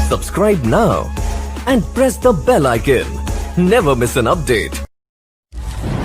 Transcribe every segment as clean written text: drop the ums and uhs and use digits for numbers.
Subscribe now and press the bell icon. Never miss an update.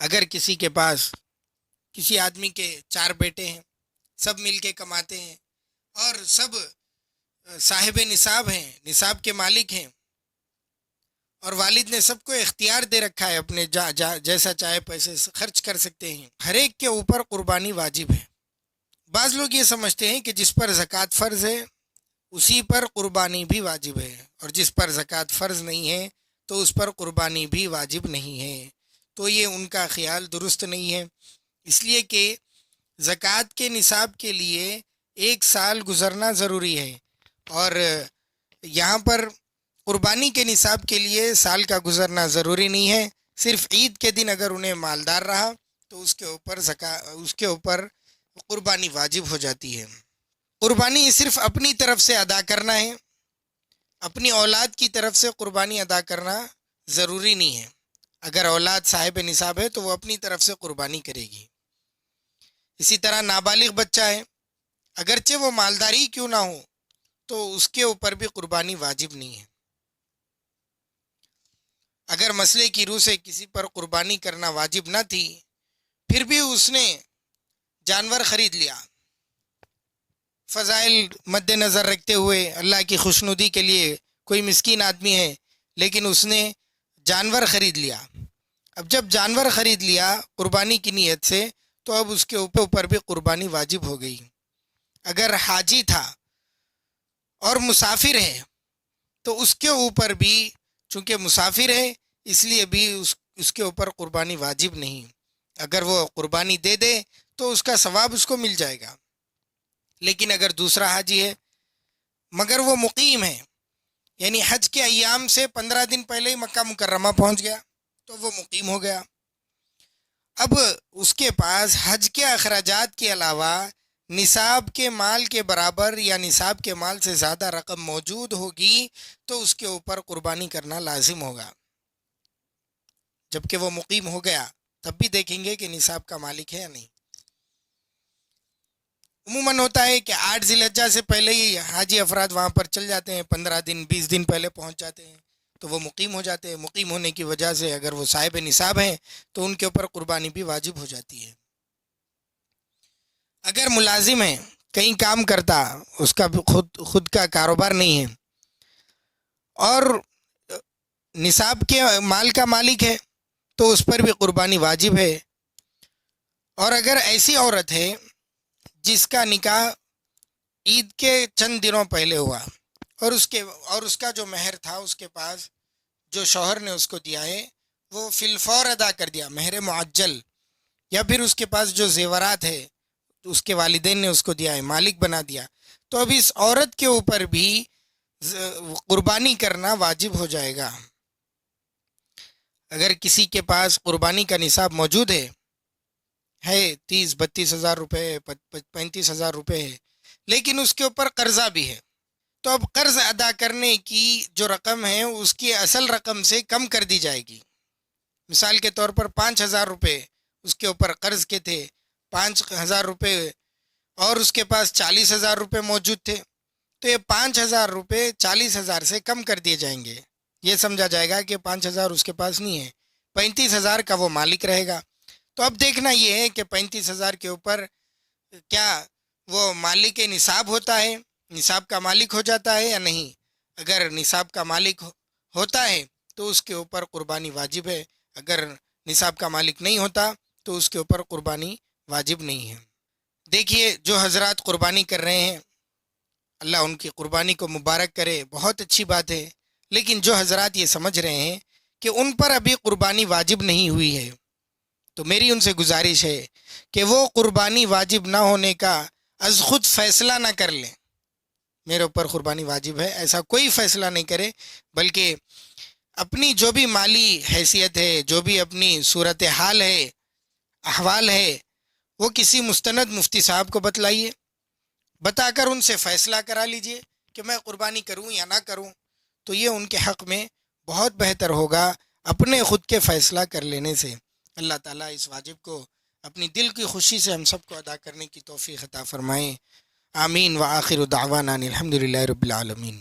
اگر کسی کے پاس کسی آدمی کے 4 بیٹے ہیں، سب مل کے کماتے ہیں اور سب صاحب نصاب ہیں، نصاب کے مالک ہیں، اور والد نے سب کو اختیار دے رکھا ہے، اپنے جیسا چاہے پیسے خرچ کر سکتے ہیں، ہر ایک کے اوپر قربانی واجب ہے۔ بعض لوگ یہ سمجھتے ہیں کہ جس پر زکوٰۃ فرض ہے اسی پر قربانی بھی واجب ہے، اور جس پر زکوٰۃ فرض نہیں ہے تو اس پر قربانی بھی واجب نہیں ہے۔ تو یہ ان کا خیال درست نہیں ہے، اس لیے کہ زکوٰۃ کے نصاب کے لیے 1 سال گزرنا ضروری ہے، اور یہاں پر قربانی کے نصاب کے لیے سال کا گزرنا ضروری نہیں ہے۔ صرف عید کے دن اگر انہیں مالدار رہا تو اس کے اوپر قربانی واجب ہو جاتی ہے۔ قربانی صرف اپنی طرف سے ادا کرنا ہے، اپنی اولاد کی طرف سے قربانی ادا کرنا ضروری نہیں ہے۔ اگر اولاد صاحب نصاب ہے تو وہ اپنی طرف سے قربانی کرے گی۔ اسی طرح نابالغ بچہ ہے، اگرچہ وہ مالداری کیوں نہ ہو تو اس کے اوپر بھی قربانی واجب نہیں ہے۔ اگر مسئلے کی روح سے کسی پر قربانی کرنا واجب نہ تھی، پھر بھی اس نے جانور خرید لیا، فضائل مد نظر رکھتے ہوئے اللہ کی خوشنودی کے لیے، کوئی مسکین آدمی ہے لیکن اس نے جانور خرید لیا، اب جب جانور خرید لیا قربانی کی نیت سے تو اب اس کے اوپر بھی قربانی واجب ہو گئی۔ اگر حاجی تھا اور مسافر ہے تو اس کے اوپر بھی، چونکہ مسافر ہے اس لیے بھی اس کے اوپر قربانی واجب نہیں۔ اگر وہ قربانی دے دے تو اس کا ثواب اس کو مل جائے گا، لیکن اگر دوسرا حاجی ہے مگر وہ مقیم ہے، یعنی حج کے ایام سے 15 دن پہلے ہی مکہ مکرمہ پہنچ گیا تو وہ مقیم ہو گیا، اب اس کے پاس حج کے اخراجات کے علاوہ نصاب کے مال کے برابر یا نصاب کے مال سے زیادہ رقم موجود ہوگی تو اس کے اوپر قربانی کرنا لازم ہوگا۔ جبکہ وہ مقیم ہو گیا تب بھی دیکھیں گے کہ نصاب کا مالک ہے یا نہیں۔ عموماً ہوتا ہے کہ 8 ذی الحجہ سے پہلے ہی حاجی افراد وہاں پر چل جاتے ہیں، 15 دن 20 دن پہلے پہنچ جاتے ہیں تو وہ مقیم ہو جاتے ہیں۔ مقیم ہونے کی وجہ سے اگر وہ صاحب نصاب ہیں تو ان کے اوپر قربانی بھی واجب ہو جاتی ہے۔ اگر ملازم ہے، کہیں کام کرتا، اس کا خود کا کاروبار نہیں ہے اور نصاب کے مال کا مالک ہے تو اس پر بھی قربانی واجب ہے۔ اور اگر ایسی عورت ہے جس کا نکاح عید کے چند دنوں پہلے ہوا اور اس کا جو مہر تھا اس کے پاس، جو شوہر نے اس کو دیا ہے وہ فی الفور ادا کر دیا، مہر معجل، یا پھر اس کے پاس جو زیورات ہے اس کے والدین نے اس کو دیا ہے، مالک بنا دیا، تو اب اس عورت کے اوپر بھی قربانی کرنا واجب ہو جائے گا۔ اگر کسی کے پاس قربانی کا نصاب موجود ہے 30-32 ہزار روپے، 35 ہزار روپے ہے، لیکن اس کے اوپر قرضہ بھی ہے، تو اب قرض ادا کرنے کی جو رقم ہے اس کی اصل رقم سے کم کر دی جائے گی۔ مثال کے طور پر 5,000 روپے اس کے اوپر قرض کے تھے، 5,000 روپے اور اس کے پاس 40,000 روپے موجود تھے، تو یہ 5,000 روپے 40,000 سے کم کر دیے جائیں گے۔ یہ سمجھا جائے گا کہ 5,000 اس کے پاس نہیں ہے، 35,000 کا وہ مالک رہے گا۔ تو اب دیکھنا یہ ہے کہ 35,000 کے اوپر کیا وہ مالک نصاب ہوتا ہے، نصاب کا مالک ہو جاتا ہے یا نہیں۔ اگر نصاب کا مالک ہوتا ہے تو اس کے اوپر قربانی واجب ہے، اگر نصاب کا مالک نہیں ہوتا تو اس کے اوپر قربانی واجب نہیں ہے۔ دیکھیے جو حضرات قربانی کر رہے ہیں اللہ ان کی قربانی کو مبارک کرے، بہت اچھی بات ہے، لیکن جو حضرات یہ سمجھ رہے ہیں کہ ان پر ابھی قربانی واجب نہیں ہوئی ہے تو میری ان سے گزارش ہے کہ وہ قربانی واجب نہ ہونے کا از خود فیصلہ نہ کر لیں، میرے اوپر قربانی واجب ہے ایسا کوئی فیصلہ نہیں کرے، بلکہ اپنی جو بھی مالی حیثیت ہے، جو بھی اپنی صورتحال ہے، احوال ہے، وہ کسی مستند مفتی صاحب کو بتلائیے، بتا کر ان سے فیصلہ کرا لیجئے کہ میں قربانی کروں یا نہ کروں، تو یہ ان کے حق میں بہت بہتر ہوگا اپنے خود کے فیصلہ کر لینے سے۔ اللہ تعالیٰ اس واجب کو اپنی دل کی خوشی سے ہم سب کو ادا کرنے کی توفیق عطا فرمائیں، آمین۔ وآخر دعوانا الحمدللہ رب العالمین۔